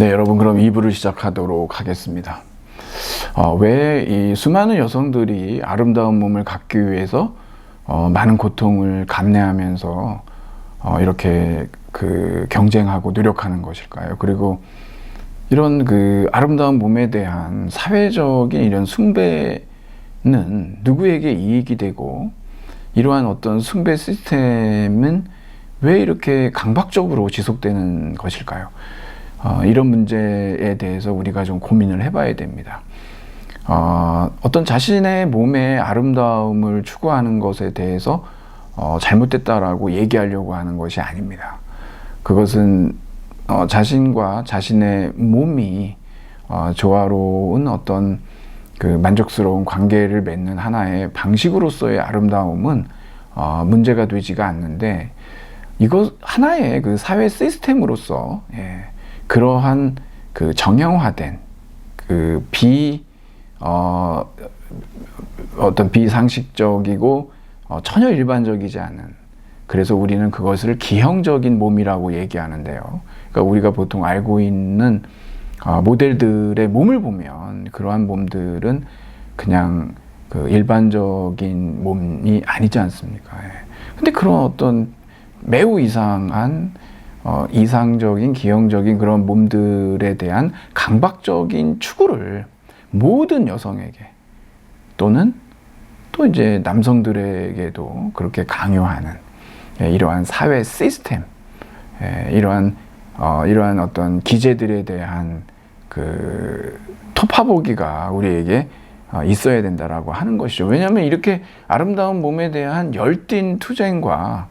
네, 여러분, 그럼 2부를 시작하도록 하겠습니다. 왜 이 수많은 여성들이 아름다운 몸을 갖기 위해서 많은 고통을 감내하면서 이렇게 경쟁하고 노력하는 것일까요? 그리고 이런 아름다운 몸에 대한 사회적인 이런 숭배는 누구에게 이익이 되고, 이러한 어떤 숭배 시스템은 왜 이렇게 강박적으로 지속되는 것일까요? 이런 문제에 대해서 우리가 좀 고민을 해봐야 됩니다. 어떤 자신의 몸의 아름다움을 추구하는 것에 대해서 잘못됐다라고 얘기하려고 하는 것이 아닙니다. 그것은 자신과 자신의 몸이 조화로운 어떤 만족스러운 관계를 맺는 하나의 방식으로서의 아름다움은 문제가 되지가 않는데, 이것 하나의 사회 시스템으로서 그러한 정형화된 어떤 비상식적이고 전혀 일반적이지 않은, 그래서 우리는 그것을 기형적인 몸이라고 얘기하는데요. 그러니까 우리가 보통 알고 있는 모델들의 몸을 보면 그러한 몸들은 그냥 일반적인 몸이 아니지 않습니까? 근데 그런 어떤 매우 이상한 이상적인 기형적인 그런 몸들에 대한 강박적인 추구를 모든 여성에게, 또는 또 이제 남성들에게도 그렇게 강요하는 이러한 사회 시스템, 이러한 어떤 기제들에 대한 토파보기가 우리에게 있어야 된다라고 하는 것이죠. 왜냐하면 이렇게 아름다운 몸에 대한 열띤 투쟁과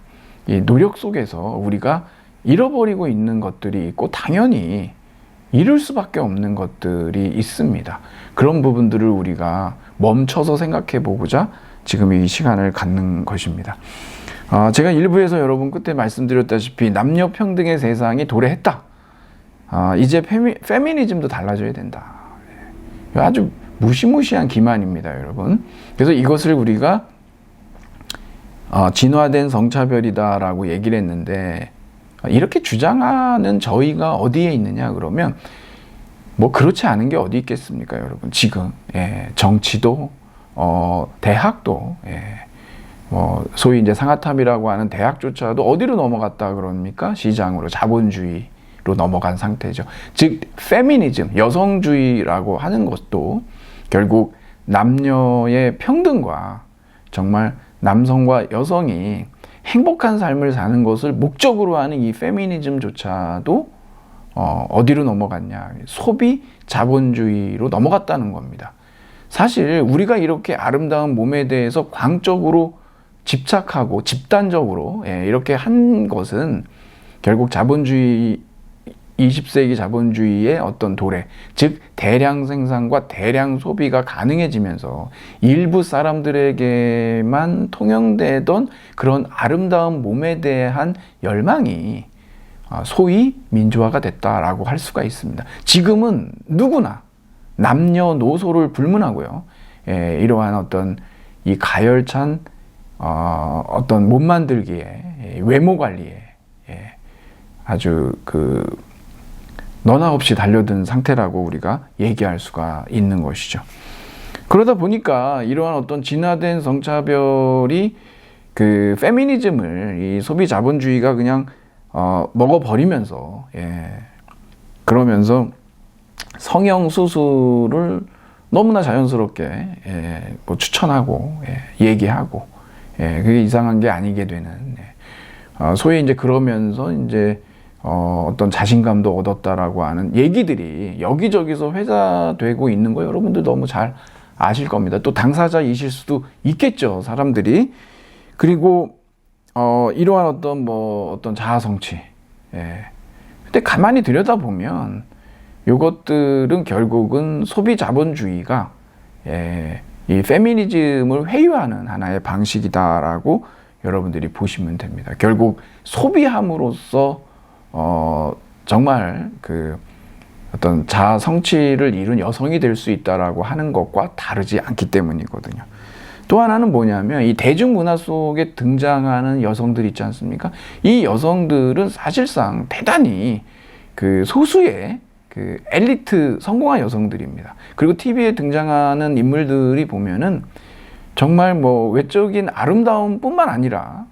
이 노력 속에서 우리가 잃어버리고 있는 것들이 있고, 당연히 잃을 수밖에 없는 것들이 있습니다. 그런 부분들을 우리가 멈춰서 생각해 보고자 지금 이 시간을 갖는 것입니다. 제가 일부에서 여러분 끝에 말씀드렸다시피 남녀 평등의 세상이 도래했다. 이제 페미니즘도 달라져야 된다. 아주 무시무시한 기만입니다, 여러분. 그래서 이것을 우리가 진화된 성차별이다라고 얘기를 했는데, 이렇게 주장하는 저희가 어디에 있느냐 그러면 뭐 그렇지 않은 게 어디 있겠습니까, 여러분. 지금 정치도 대학도 뭐 소위 이제 상아탑이라고 하는 대학조차도 어디로 넘어갔다 그럽니까? 시장으로, 자본주의로 넘어간 상태죠. 즉 페미니즘, 여성주의라고 하는 것도 결국 남녀의 평등과, 정말 남성과 여성이 행복한 삶을 사는 것을 목적으로 하는 이 페미니즘조차도 어디로 넘어갔냐? 소비 자본주의로 넘어갔다는 겁니다. 사실 우리가 이렇게 아름다운 몸에 대해서 광적으로 집착하고 집단적으로 이렇게 한 것은 결국 자본주의, 20세기 자본주의의 어떤 도래, 즉 대량 생산과 대량 소비가 가능해지면서 일부 사람들에게만 통용되던 그런 아름다운 몸에 대한 열망이 소위 민주화가 됐다라고 할 수가 있습니다. 지금은 누구나 남녀노소를 불문하고요, 이러한 어떤 이 가열찬 어떤 몸 만들기에, 외모 관리에 아주 너나 없이 달려든 상태라고 우리가 얘기할 수가 있는 것이죠. 그러다 보니까 이러한 어떤 진화된 성차별이 페미니즘을 이 소비 자본주의가 그냥 먹어버리면서, 그러면서 성형 수술을 너무나 자연스럽게 뭐 추천하고 얘기하고, 그게 이상한 게 아니게 되는, 소위 이제 그러면서 이제 어떤 자신감도 얻었다라고 하는 얘기들이 여기저기서 회자되고 있는 거 여러분들 너무 잘 아실 겁니다. 또 당사자이실 수도 있겠죠, 사람들이. 그리고 이러한 어떤 자아 성취. 근데 가만히 들여다보면 이것들은 결국은 소비 자본주의가 이 페미니즘을 회유하는 하나의 방식이다라고 여러분들이 보시면 됩니다. 결국 소비함으로써 정말 어떤 자아 성취를 이룬 여성이 될 수 있다라고 하는 것과 다르지 않기 때문이거든요. 또 하나는 뭐냐면 이 대중문화 속에 등장하는 여성들 있지 않습니까? 이 여성들은 사실상 대단히 소수의 그 엘리트 성공한 여성들입니다. 그리고 TV에 등장하는 인물들이 보면은 정말 뭐 외적인 아름다움뿐만 아니라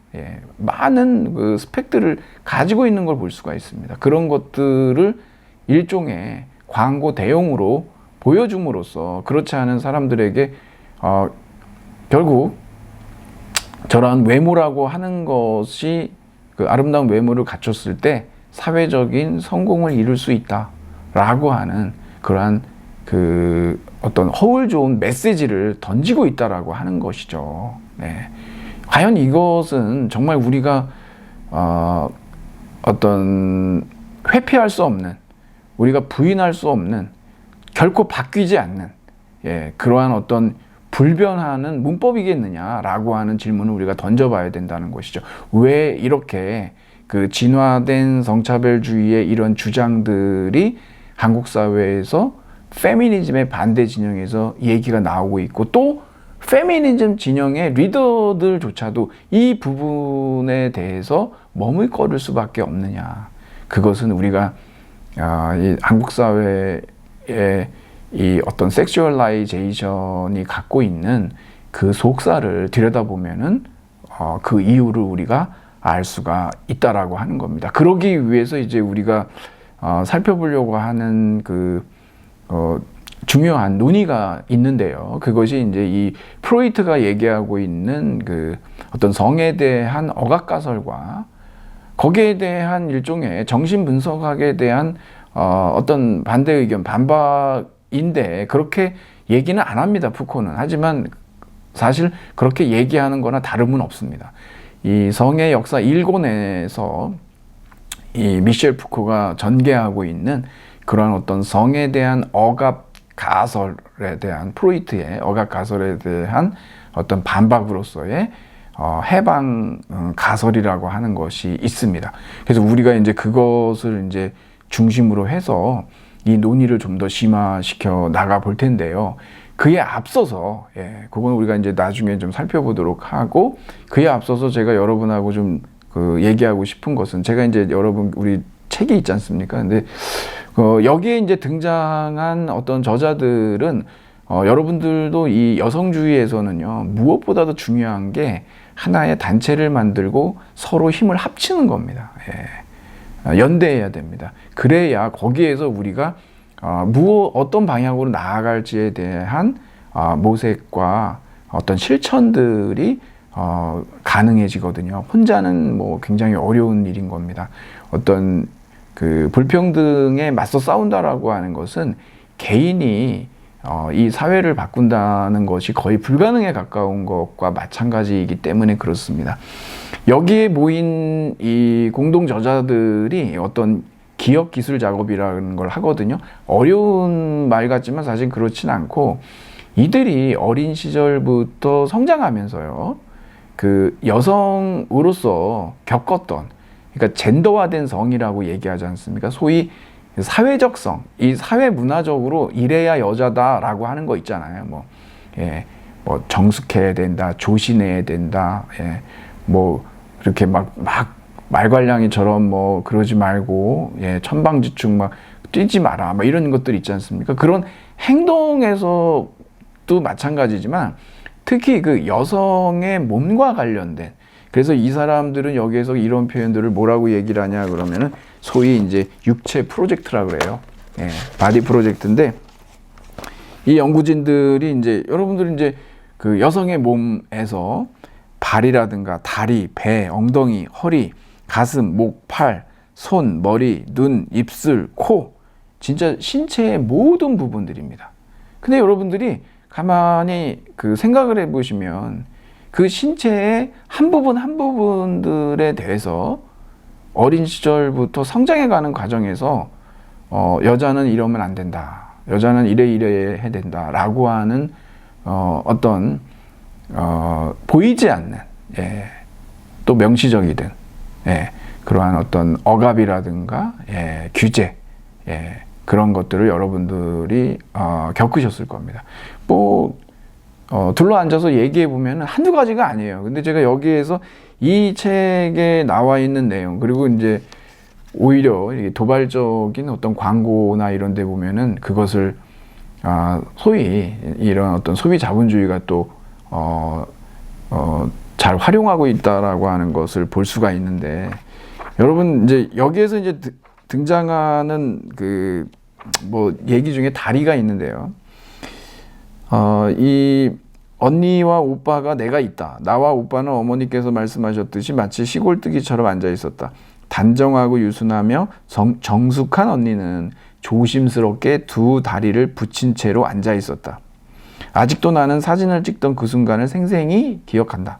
많은 그 스펙들을 가지고 있는 걸 볼 수가 있습니다. 그런 것들을 일종의 광고 대용으로 보여줌으로써 그렇지 않은 사람들에게 결국 저러한 외모라고 하는 것이 그 아름다운 외모를 갖췄을 때 사회적인 성공을 이룰 수 있다라고 하는 그러한 그 어떤 허울 좋은 메시지를 던지고 있다라고 하는 것이죠. 네. 과연 이것은 정말 우리가 어떤 회피할 수 없는, 우리가 부인할 수 없는, 결코 바뀌지 않는 그러한 어떤 불변하는 문법이겠느냐라고 하는 질문을 우리가 던져봐야 된다는 것이죠. 왜 이렇게 그 진화된 성차별주의의 이런 주장들이 한국 사회에서 페미니즘의 반대 진영에서 얘기가 나오고 있고, 또 페미니즘 진영의 리더들조차도 이 부분에 대해서 머물거릴 수밖에 없느냐. 그것은 우리가 이 한국 사회의 이 어떤 섹슈얼라이제이션이 갖고 있는 그 속사를 들여다보면은 그 이유를 우리가 알 수가 있다라고 하는 겁니다. 그러기 위해서 이제 우리가 살펴보려고 하는 그 중요한 논의가 있는데요. 그것이 이제 이 프로이트가 얘기하고 있는 그 어떤 성에 대한 억압가설과 거기에 대한 일종의 정신 분석학에 대한 어떤 반대 의견, 반박인데 그렇게 얘기는 안 합니다. 푸코는. 하지만 사실 그렇게 얘기하는 거나 다름은 없습니다. 이 성의 역사 1권에서 이 미셸 푸코가 전개하고 있는 그러한 어떤 성에 대한 억압 가설에 대한 프로이트의 억압 가설에 대한 어떤 반박으로서의 해방 가설이라고 하는 것이 있습니다. 그래서 우리가 이제 그것을 이제 중심으로 해서 이 논의를 좀 더 심화시켜 나가 볼 텐데요. 그에 앞서서 그건 우리가 이제 나중에 좀 살펴보도록 하고, 그에 앞서서 제가 여러분하고 좀 그 얘기하고 싶은 것은, 제가 이제 여러분 우리 책이 있지 않습니까? 근데 여기에 이제 등장한 어떤 저자들은 여러분들도 이 여성주의에서는요, 무엇보다도 중요한 게 하나의 단체를 만들고 서로 힘을 합치는 겁니다. 연대해야 됩니다. 그래야 거기에서 우리가 어떤 방향으로 나아갈지에 대한 모색과 어떤 실천들이 가능해지거든요. 혼자는 뭐 굉장히 어려운 일인 겁니다. 어떤 그 불평등에 맞서 싸운다라고 하는 것은 개인이 이 사회를 바꾼다는 것이 거의 불가능에 가까운 것과 마찬가지이기 때문에 그렇습니다. 여기에 모인 이 공동 저자들이 어떤 기억 기술 작업이라는 걸 하거든요. 어려운 말 같지만 사실 그렇진 않고, 이들이 어린 시절부터 성장하면서요, 그 여성으로서 겪었던, 그러니까 젠더화된 성이라고 얘기하지 않습니까? 소위 사회적 성, 이 사회 문화적으로 이래야 여자다라고 하는 거 있잖아요. 뭐 정숙해야 된다, 조신해야 된다, 뭐 이렇게 막 말괄량이처럼 뭐 그러지 말고, 천방지축 막 뛰지 마라, 막 이런 것들 있지 않습니까? 그런 행동에서도 마찬가지지만 특히 그 여성의 몸과 관련된, 그래서 이 사람들은 여기에서 이런 표현들을 뭐라고 얘기를 하냐 그러면은 소위 이제 육체 프로젝트라 그래요. 바디 프로젝트인데, 이 연구진들이 이제 여러분들이 이제 그 여성의 몸에서 발이라든가 다리, 배, 엉덩이, 허리, 가슴, 목, 팔, 손, 머리, 눈, 입술, 코, 진짜 신체의 모든 부분들입니다. 근데 여러분들이 가만히 그 생각을 해보시면 그 신체의 한 부분 한 부분들에 대해서 어린 시절부터 성장해가는 과정에서 여자는 이러면 안 된다, 여자는 이래 해야 된다 라고 하는 어떤 보이지 않는, 또 명시적이든 그러한 어떤 억압이라든가 규제, 그런 것들을 여러분들이 겪으셨을 겁니다. 뭐 둘러앉아서 얘기해 보면 한두 가지가 아니에요. 근데 제가 여기에서 이 책에 나와 있는 내용, 그리고 이제 오히려 이게 도발적인 어떤 광고나 이런 데 보면은 그것을 소위 이런 어떤 소비 자본주의가 또 잘 활용하고 있다라고 하는 것을 볼 수가 있는데, 여러분 이제 여기에서 이제 등장하는 그 뭐 얘기 중에 다리가 있는데요. 이 언니와 오빠가 내가 있다. 나와 오빠는 어머니께서 말씀하셨듯이 마치 시골뜨기처럼 앉아 있었다. 단정하고 유순하며 정숙한 언니는 조심스럽게 두 다리를 붙인 채로 앉아 있었다. 아직도 나는 사진을 찍던 그 순간을 생생히 기억한다.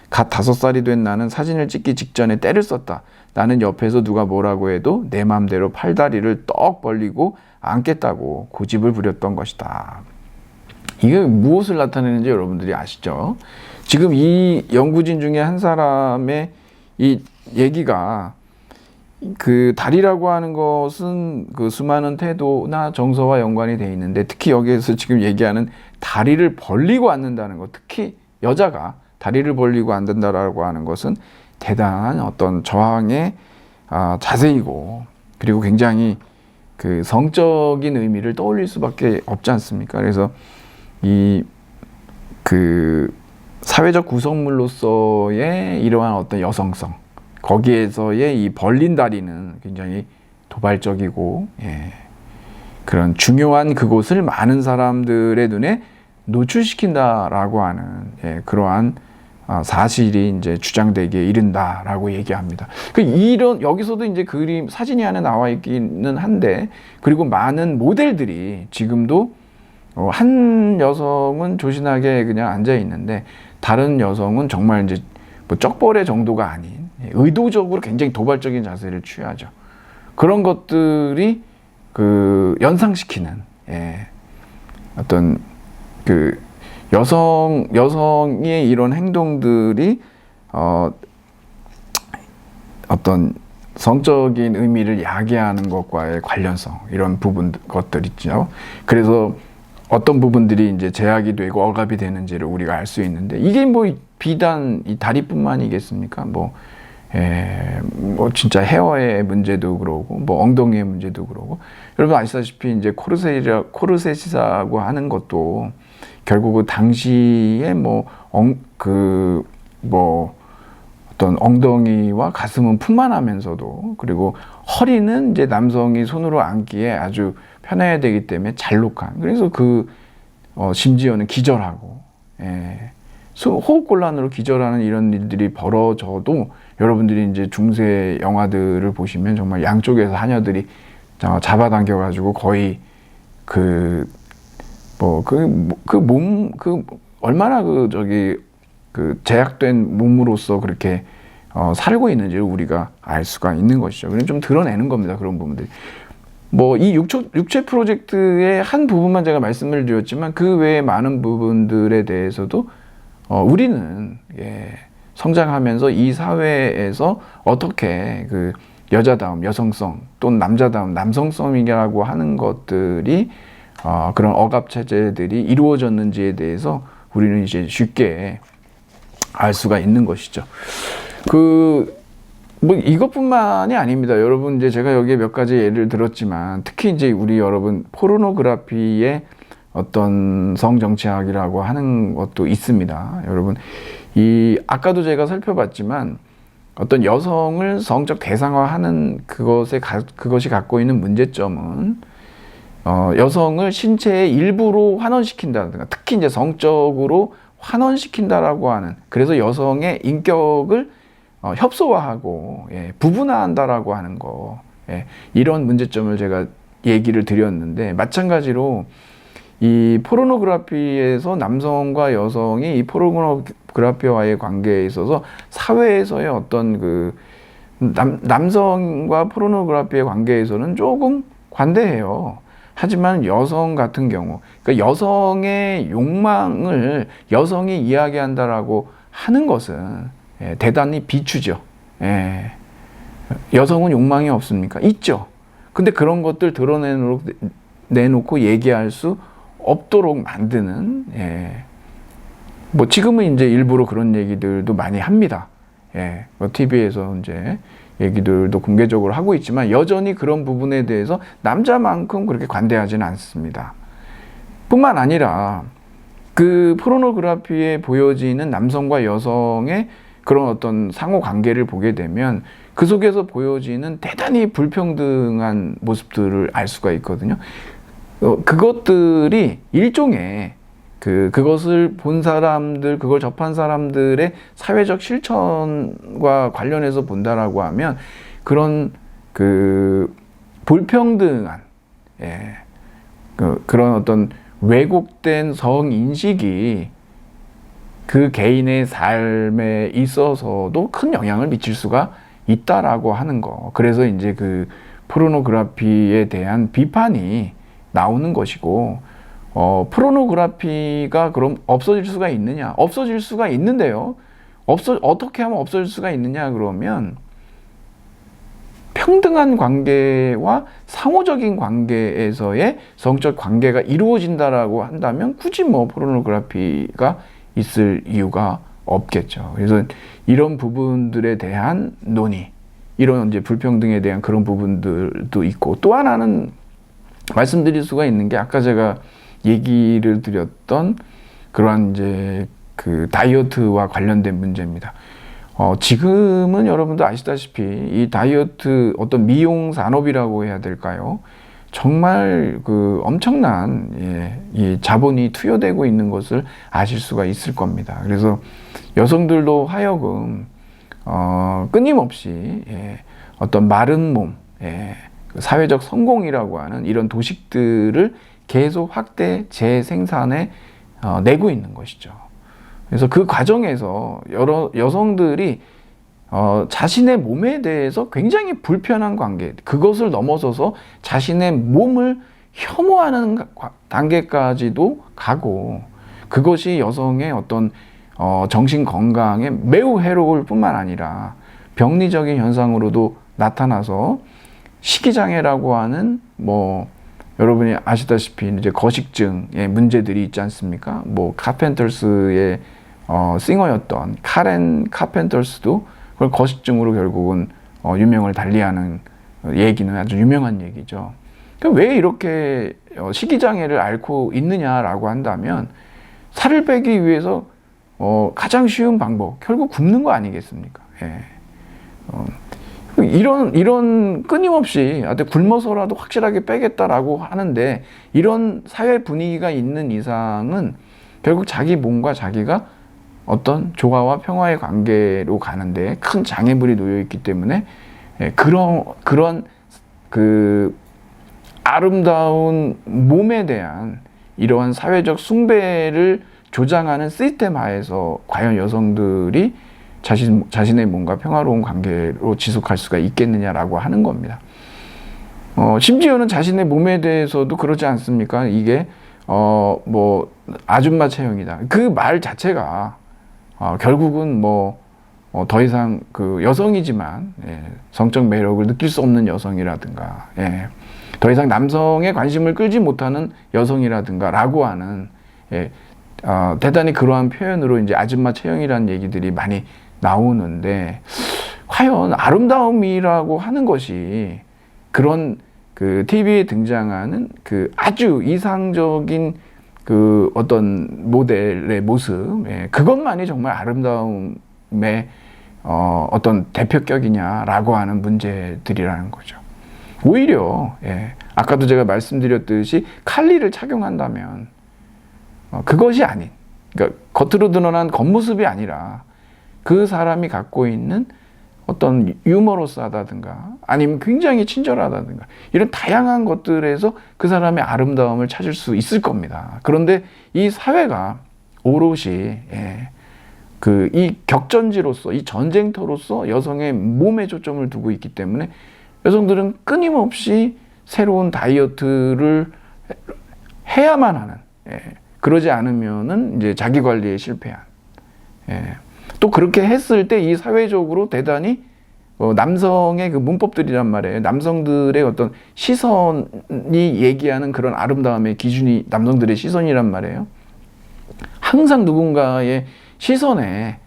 갓 5살이 된 나는 사진을 찍기 직전에 때를 썼다. 나는 옆에서 누가 뭐라고 해도 내 맘대로 팔다리를 떡 벌리고 앉겠다고 고집을 부렸던 것이다. 이게 무엇을 나타내는지 여러분들이 아시죠? 지금 이 연구진 중에 한 사람의 이 얘기가, 그 다리라고 하는 것은 그 수많은 태도나 정서와 연관이 되어 있는데, 특히 여기에서 지금 얘기하는 다리를 벌리고 앉는다는 것, 특히 여자가 다리를 벌리고 앉는다라고 하는 것은 대단한 어떤 저항의 자세이고, 그리고 굉장히 그 성적인 의미를 떠올릴 수밖에 없지 않습니까? 그래서 이 그 사회적 구성물로서의 이러한 어떤 여성성, 거기에서의 이 벌린 다리는 굉장히 도발적이고, 그런 중요한 그곳을 많은 사람들의 눈에 노출시킨다라고 하는 그러한 사실이 이제 주장되기에 이른다라고 얘기합니다. 이런 여기서도 이제 그림 사진이 하나 나와 있기는 한데, 그리고 많은 모델들이 지금도 한 여성은 조신하게 그냥 앉아 있는데, 다른 여성은 정말 이제 뭐 쩍벌의 정도가 아닌 의도적으로 굉장히 도발적인 자세를 취하죠. 그런 것들이 그 연상시키는 어떤 그 여성의 이런 행동들이 어떤 성적인 의미를 야기하는 것과의 관련성, 이런 것들 있죠. 그래서 어떤 부분들이 이제 제약이 되고 억압이 되는지를 우리가 알 수 있는데, 이게 뭐 비단 이 다리뿐만이겠습니까? 뭐 진짜 헤어의 문제도 그러고, 뭐 엉덩이의 문제도 그러고, 여러분 아시다시피 이제 코르셋이라고 하는 것도 결국 그 당시에 어떤 엉덩이와 가슴은 풍만하면서도, 그리고 허리는 이제 남성이 손으로 안기에 아주 편해야 되기 때문에 잘록한, 그래서 심지어는 기절하고, 호흡곤란으로 기절하는 이런 일들이 벌어져도, 여러분들이 이제 중세 영화들을 보시면 정말 양쪽에서 하녀들이 잡아당겨가지고 거의 얼마나 제약된 몸으로서 그렇게 살고 있는지를 우리가 알 수가 있는 것이죠. 그럼 좀 드러내는 겁니다, 그런 부분들이. 이 육체 프로젝트의 한 부분만 제가 말씀을 드렸지만, 그 외에 많은 부분들에 대해서도 우리는 성장하면서 이 사회에서 어떻게 그 여자다움 여성성, 또는 남자다움 남성성이라고 하는 것들이 그런 억압 체제들이 이루어졌는지에 대해서 우리는 이제 쉽게 알 수가 있는 것이죠. 이것뿐만이 아닙니다. 여러분, 이제 제가 여기에 몇 가지 예를 들었지만, 특히 이제 우리 여러분 포르노그래피의 어떤 성정치학이라고 하는 것도 있습니다. 여러분, 아까도 제가 살펴봤지만, 어떤 여성을 성적 대상화하는 그것이 갖고 있는 문제점은, 여성을 신체의 일부로 환원시킨다든가, 특히 이제 성적으로 환원시킨다라고 하는, 그래서 여성의 인격을 협소화하고 부분화한다라고 하는 거, 이런 문제점을 제가 얘기를 드렸는데, 마찬가지로 이 포르노그래피에서 남성과 여성이 이 포르노그래피와의 관계에 있어서 사회에서의 어떤 남성과 포르노그래피의 관계에서는 조금 관대해요. 하지만 여성 같은 경우, 그러니까 여성의 욕망을 여성이 이야기한다라고 하는 것은 대단히 비추죠. 여성은 욕망이 없습니까? 있죠. 근데 그런 것들 드러내놓고 얘기할 수 없도록 만드는, 지금은 이제 일부러 그런 얘기들도 많이 합니다. TV에서 이제 얘기들도 공개적으로 하고 있지만 여전히 그런 부분에 대해서 남자만큼 그렇게 관대하지는 않습니다. 뿐만 아니라 그 포르노그래피에 보여지는 남성과 여성의 그런 어떤 상호 관계를 보게 되면 그 속에서 보여지는 대단히 불평등한 모습들을 알 수가 있거든요. 그것들이 일종의 그것을 본 사람들, 그걸 접한 사람들의 사회적 실천과 관련해서 본다라고 하면 그런 불평등한, 예, 그런 어떤 왜곡된 성인식이 그 개인의 삶에 있어서도 큰 영향을 미칠 수가 있다라고 하는 거. 그래서 이제 그 포르노그래피에 대한 비판이 나오는 것이고, 포르노그래피가 그럼 없어질 수가 있느냐? 없어질 수가 있는데요. 어떻게 하면 없어질 수가 있느냐? 그러면 평등한 관계와 상호적인 관계에서의 성적 관계가 이루어진다라고 한다면 굳이 뭐 포르노그래피가 있을 이유가 없겠죠. 그래서 이런 부분들에 대한 논의, 이런 이제 불평등에 대한 그런 부분들도 있고, 또 하나는 말씀드릴 수가 있는 게 아까 제가 얘기를 드렸던 그러한 이제 그 다이어트와 관련된 문제입니다. 지금은 여러분도 아시다시피 이 다이어트 어떤 미용 산업이라고 해야 될까요? 정말 그 엄청난 이 자본이 투여되고 있는 것을 아실 수가 있을 겁니다. 그래서 여성들도 하여금 끊임없이 어떤 마른 몸, 사회적 성공이라고 하는 이런 도식들을 계속 확대 재생산해 내고 있는 것이죠. 그래서 그 과정에서 여러 여성들이 자신의 몸에 대해서 굉장히 불편한 관계, 그것을 넘어서서 자신의 몸을 혐오하는 단계까지도 가고, 그것이 여성의 어떤 정신 건강에 매우 해로울 뿐만 아니라 병리적인 현상으로도 나타나서 식이장애라고 하는 여러분이 아시다시피 이제 거식증의 문제들이 있지 않습니까? 카펜터스의 싱어였던 카렌 카펜터스도 그걸 거식증으로 결국은 유명을 달리하는 얘기는 아주 유명한 얘기죠. 그러니까 왜 이렇게 식이장애를 앓고 있느냐라고 한다면 살을 빼기 위해서 가장 쉬운 방법, 결국 굶는 거 아니겠습니까? 예. 이런 끊임없이 굶어서라도 확실하게 빼겠다라고 하는데, 이런 사회 분위기가 있는 이상은 결국 자기 몸과 자기가 어떤 조화와 평화의 관계로 가는데 큰 장애물이 놓여 있기 때문에 그런 그 아름다운 몸에 대한 이러한 사회적 숭배를 조장하는 시스템 하에서 과연 여성들이 자신의 몸과 평화로운 관계로 지속할 수가 있겠느냐라고 하는 겁니다. 심지어는 자신의 몸에 대해서도 그러지 않습니까? 이게 아줌마 체형이다. 그 말 자체가 결국은 더 이상 그 여성이지만 성적 매력을 느낄 수 없는 여성이라든가, 더 이상 남성의 관심을 끌지 못하는 여성이라든가라고 하는 대단히 그러한 표현으로 이제 아줌마 체형이라는 얘기들이 많이 나오는데, 과연 아름다움이라고 하는 것이 그런 그 TV에 등장하는 그 아주 이상적인 그 어떤 모델의 모습, 그것만이 정말 아름다움의 어떤 대표격이냐라고 하는 문제들이라는 거죠. 오히려 아까도 제가 말씀드렸듯이 칼리를 착용한다면 그것이 아닌, 그러니까 겉으로 드러난 겉모습이 아니라 그 사람이 갖고 있는 어떤 유머러스하다든가 아니면 굉장히 친절하다든가 이런 다양한 것들에서 그 사람의 아름다움을 찾을 수 있을 겁니다. 그런데 이 사회가 오롯이 이 격전지로서, 이 전쟁터로서 여성의 몸에 초점을 두고 있기 때문에 여성들은 끊임없이 새로운 다이어트를 해야만 하는, 그러지 않으면은 이제 자기 관리에 실패한, 또 그렇게 했을 때 이 사회적으로 대단히 남성의 그 문법들이란 말이에요. 남성들의 어떤 시선이 얘기하는 그런 아름다움의 기준이 남성들의 시선이란 말이에요. 항상 누군가의 시선에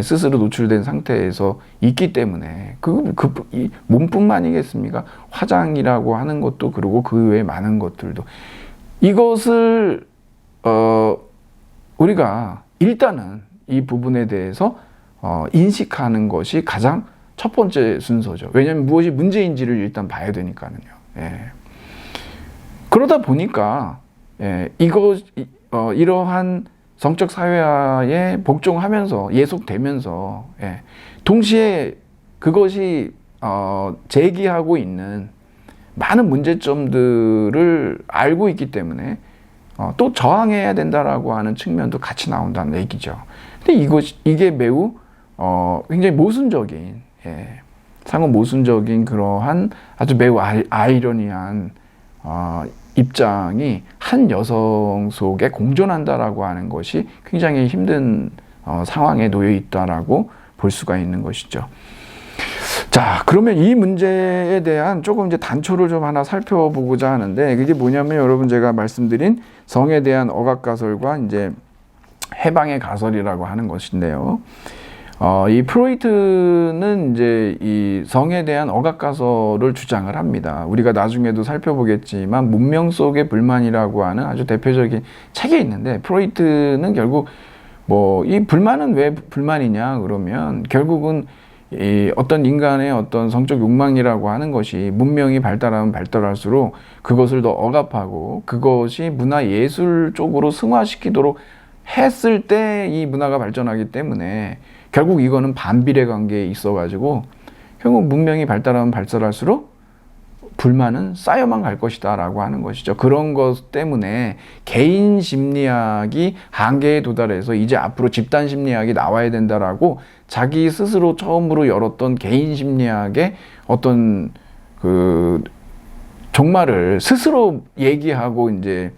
스스로 노출된 상태에서 있기 때문에 이 몸뿐만이겠습니까? 화장이라고 하는 것도 그러고 그 외에 많은 것들도 이것을 우리가 일단은 이 부분에 대해서 인식하는 것이 가장 첫 번째 순서죠. 왜냐하면 무엇이 문제인지를 일단 봐야 되니까요. 그러다 보니까 이러한 성적 사회화에 복종하면서 예속되면서 동시에 그것이 제기하고 있는 많은 문제점들을 알고 있기 때문에 또 저항해야 된다라고 하는 측면도 같이 나온다는 얘기죠. 근데 이게 매우 굉장히 모순적인 상호 모순적인 그러한 아주 매우 아이러니한 입장이 한 여성 속에 공존한다라고 하는 것이 굉장히 힘든 상황에 놓여 있다라고 볼 수가 있는 것이죠. 자, 그러면 이 문제에 대한 조금 이제 단초를 좀 하나 살펴보고자 하는데, 그게 뭐냐면 여러분 제가 말씀드린 성에 대한 억압가설과 이제 해방의 가설이라고 하는 것인데요. 이 프로이트는 이제 이 성에 대한 억압가설을 주장을 합니다. 우리가 나중에도 살펴보겠지만 문명 속의 불만이라고 하는 아주 대표적인 책이 있는데, 프로이트는 결국 이 불만은 왜 불만이냐 그러면 결국은 이 어떤 인간의 어떤 성적 욕망이라고 하는 것이 문명이 발달하면 발달할수록 그것을 더 억압하고 그것이 문화 예술 쪽으로 승화시키도록 했을 때 이 문화가 발전하기 때문에 결국 이거는 반비례 관계에 있어 가지고 결국 문명이 발달하면 발달할수록 불만은 쌓여만 갈 것이다 라고 하는 것이죠. 그런 것 때문에 개인 심리학이 한계에 도달해서 이제 앞으로 집단 심리학이 나와야 된다라고 자기 스스로 처음으로 열었던 개인 심리학의 어떤 그 종말을 스스로 얘기하고 이제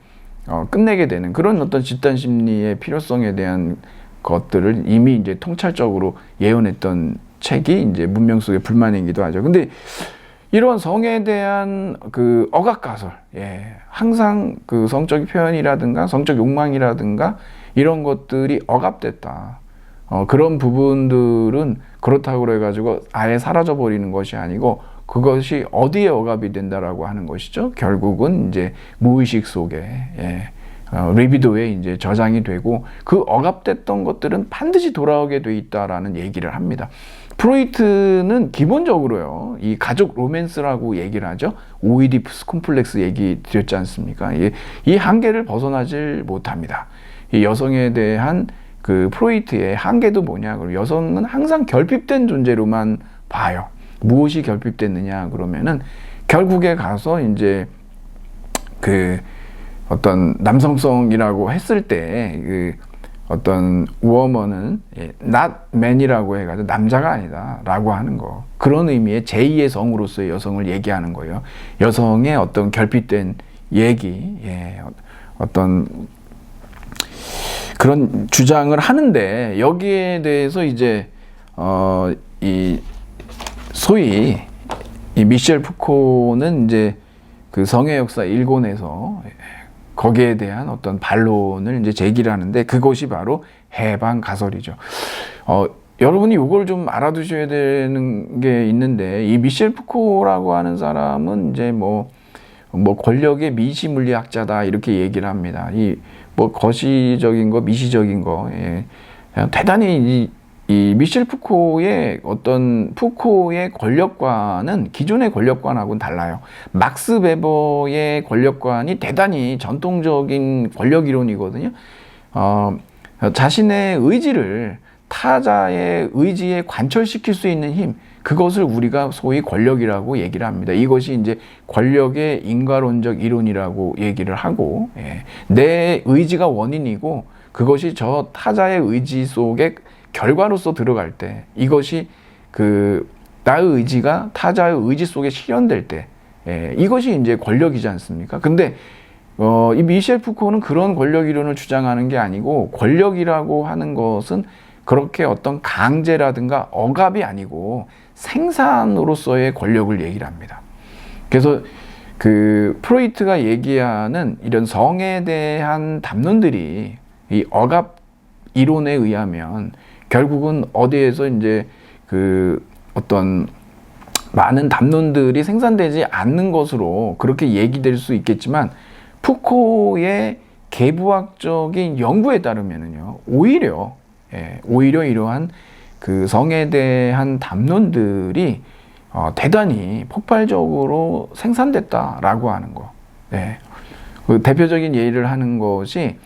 끝내게 되는 그런 어떤 집단 심리의 필요성에 대한 것들을 이미 이제 통찰적으로 예언했던 책이 이제 문명 속의 불만이기도 하죠. 근데 이런 성에 대한 그 억압가설, 항상 그 성적 표현이라든가 성적 욕망이라든가 이런 것들이 억압됐다. 그런 부분들은 그렇다고 그래가지고 아예 사라져버리는 것이 아니고 그것이 어디에 억압이 된다라고 하는 것이죠. 결국은 이제 무의식 속에, 리비도에 이제 저장이 되고 그 억압됐던 것들은 반드시 돌아오게 돼 있다라는 얘기를 합니다. 프로이트는 기본적으로요, 이 가족 로맨스라고 얘기를 하죠. 오이디푸스 콤플렉스 얘기 드렸지 않습니까? 이 한계를 벗어나질 못합니다. 이 여성에 대한 그 프로이트의 한계도 뭐냐? 그럼 여성은 항상 결핍된 존재로만 봐요. 무엇이 결핍됐느냐? 그러면은 결국에 가서 이제 그 어떤 남성성이라고 했을 때 그 어떤 워먼은 not man이라고 해가지고 남자가 아니다 라고 하는 거, 그런 의미의 제2의 성으로서의 여성을 얘기하는 거예요. 여성의 어떤 결핍된 얘기, 어떤 그런 주장을 하는데, 여기에 대해서 이제 이 소위 이 미셸 푸코는 이제 그 성의 역사 1권에서 거기에 대한 어떤 반론을 이제 제기를 하는데, 그것이 바로 해방 가설이죠. 여러분이 이걸 좀 알아두셔야 되는 게 있는데, 이 미셸 푸코라고 하는 사람은 이제 뭐 권력의 미시 물리학자다 이렇게 얘기를 합니다. 이 거시적인 거, 미시적인 거, 대단히 이 미셸 푸코의 어떤 푸코의 권력관은 기존의 권력관하고는 달라요. 막스 베버의 권력관이 대단히 전통적인 권력 이론이거든요. 자신의 의지를 타자의 의지에 관철시킬 수 있는 힘, 그것을 우리가 소위 권력이라고 얘기를 합니다. 이것이 이제 권력의 인과론적 이론이라고 얘기를 하고, 내 의지가 원인이고 그것이 저 타자의 의지 속에 결과로서 들어갈 때, 이것이 그 나의 의지가 타자의 의지 속에 실현될 때, 이것이 이제 권력이지 않습니까? 근데 이 미셸 푸코는 그런 권력 이론을 주장하는 게 아니고, 권력이라고 하는 것은 그렇게 어떤 강제라든가 억압이 아니고 생산으로서의 권력을 얘기를 합니다. 그래서 그 프로이트가 얘기하는 이런 성에 대한 담론들이 이 억압 이론에 의하면 결국은 어디에서 이제 그 어떤 많은 담론들이 생산되지 않는 것으로 그렇게 얘기될 수 있겠지만, 푸코의 계부학적인 연구에 따르면은요, 오히려 이러한 그 성에 대한 담론들이 대단히 폭발적으로 생산됐다라고 하는 거. 그 대표적인 예를 하는 것이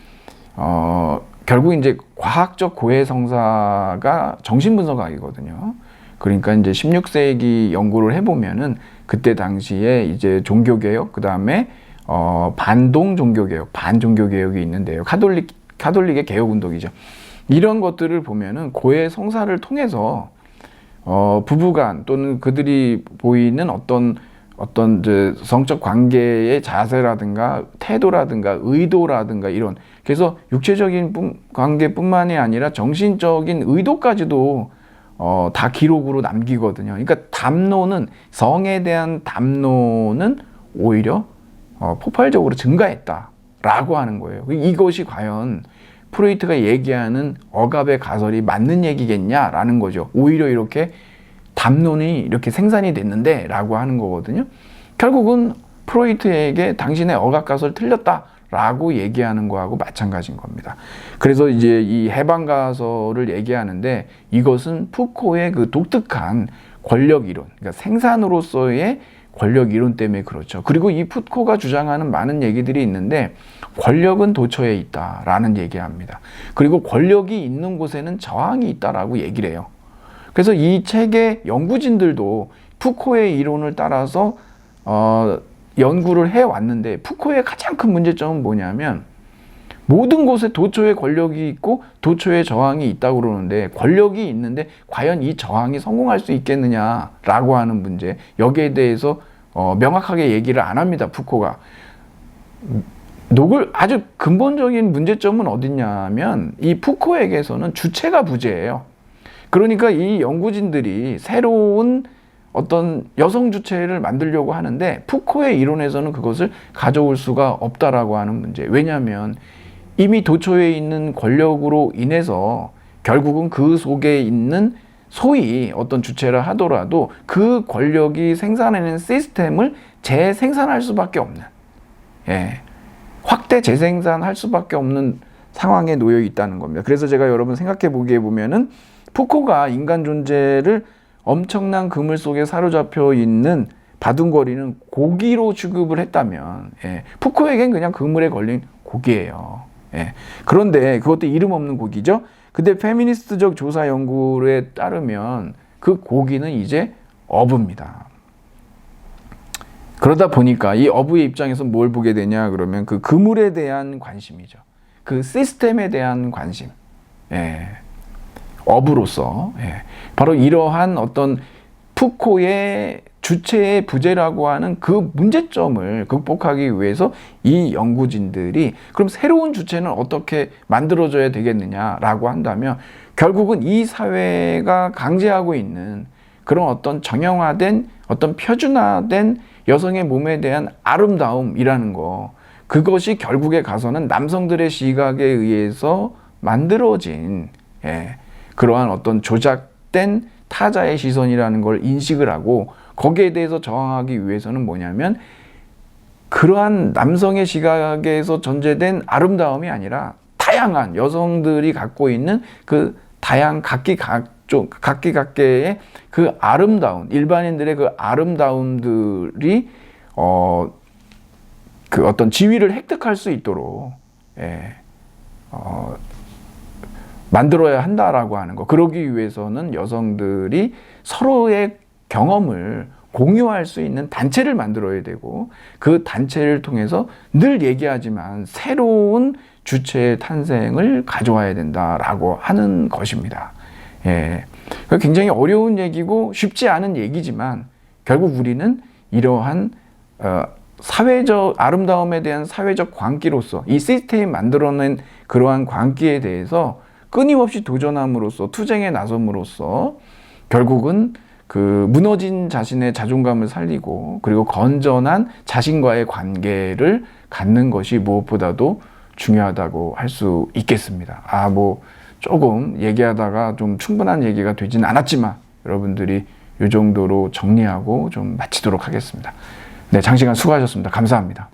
결국 이제 과학적 고해성사가 정신분석학이거든요. 그러니까 이제 16세기 연구를 해보면은 그때 당시에 이제 종교개혁, 그 다음에 반동 종교개혁, 반종교개혁이 있는데요. 카톨릭의 개혁운동이죠. 이런 것들을 보면은 고해성사를 통해서 부부간 또는 그들이 보이는 어떤 이제 성적 관계의 자세라든가 태도라든가 의도라든가 이런, 그래서 육체적인 관계뿐만이 아니라 정신적인 의도까지도 다 기록으로 남기거든요. 그러니까 담론은, 성에 대한 담론은 오히려 폭발적으로 증가했다라고 하는 거예요. 이것이 과연 프로이트가 얘기하는 억압의 가설이 맞는 얘기겠냐라는 거죠. 오히려 이렇게 담론이 이렇게 생산이 됐는데 라고 하는 거거든요. 결국은 프로이트에게 당신의 억압 가설 틀렸다라고 얘기하는 거하고 마찬가지인 겁니다. 그래서 이제 이 해방 가설을 얘기하는데, 이것은 푸코의 그 독특한 권력 이론, 그러니까 생산으로서의 권력 이론 때문에 그렇죠. 그리고 이 푸코가 주장하는 많은 얘기들이 있는데, 권력은 도처에 있다라는 얘기합니다. 그리고 권력이 있는 곳에는 저항이 있다라고 얘기를 해요. 그래서 이 책의 연구진들도 푸코의 이론을 따라서 연구를 해왔는데, 푸코의 가장 큰 문제점은 뭐냐면, 모든 곳에 도처에 권력이 있고 도처에 저항이 있다고 그러는데, 권력이 있는데 과연 이 저항이 성공할 수 있겠느냐라고 하는 문제, 여기에 대해서 명확하게 얘기를 안 합니다, 푸코가. 아주 근본적인 문제점은 어딨냐면, 이 푸코에게서는 주체가 부재예요. 그러니까 이 연구진들이 새로운 어떤 여성 주체를 만들려고 하는데, 푸코의 이론에서는 그것을 가져올 수가 없다라고 하는 문제. 왜냐하면 이미 도처에 있는 권력으로 인해서 결국은 그 속에 있는 소위 어떤 주체를 하더라도 그 권력이 생산하는 시스템을 재생산할 수밖에 없는, 확대 재생산할 수밖에 없는 상황에 놓여 있다는 겁니다. 그래서 제가 여러분 생각해 보기에 보면은, 푸코가 인간 존재를 엄청난 그물 속에 사로잡혀 있는 바둥거리는 고기로 취급을 했다면, 푸코에겐 그냥 그물에 걸린 고기예요. 그런데 그것도 이름 없는 고기죠. 근데 페미니스트적 조사 연구에 따르면 그 고기는 이제 어부입니다. 그러다 보니까 이 어부의 입장에서 뭘 보게 되냐 그러면, 그 그물에 대한 관심이죠. 그 시스템에 대한 관심. 어부로서 바로 이러한 어떤 푸코의 주체의 부재라고 하는 그 문제점을 극복하기 위해서 이 연구진들이, 그럼 새로운 주체는 어떻게 만들어져야 되겠느냐라고 한다면, 결국은 이 사회가 강제하고 있는 그런 어떤 정형화된, 어떤 표준화된 여성의 몸에 대한 아름다움이라는 거, 그것이 결국에 가서는 남성들의 시각에 의해서 만들어진 그러한 어떤 조작된 타자의 시선이라는 걸 인식을 하고, 거기에 대해서 저항하기 위해서는 뭐냐면, 그러한 남성의 시각에서 전제된 아름다움이 아니라 다양한 여성들이 갖고 있는 그 각기각계의 그 아름다운, 일반인들의 그 아름다움들이 그 어떤 지위를 획득할 수 있도록 만들어야 한다라고 하는 거. 그러기 위해서는 여성들이 서로의 경험을 공유할 수 있는 단체를 만들어야 되고, 그 단체를 통해서 늘 얘기하지만 새로운 주체의 탄생을 가져와야 된다라고 하는 것입니다. 굉장히 어려운 얘기고 쉽지 않은 얘기지만, 결국 우리는 이러한 사회적 아름다움에 대한 사회적 광기로서, 이 시스템이 만들어낸 그러한 광기에 대해서 끊임없이 도전함으로써, 투쟁에 나섬으로써 결국은 그 무너진 자신의 자존감을 살리고, 그리고 건전한 자신과의 관계를 갖는 것이 무엇보다도 중요하다고 할 수 있겠습니다. 조금 얘기하다가 좀 충분한 얘기가 되진 않았지만 여러분들이 이 정도로 정리하고 좀 마치도록 하겠습니다. 네, 장시간 수고하셨습니다. 감사합니다.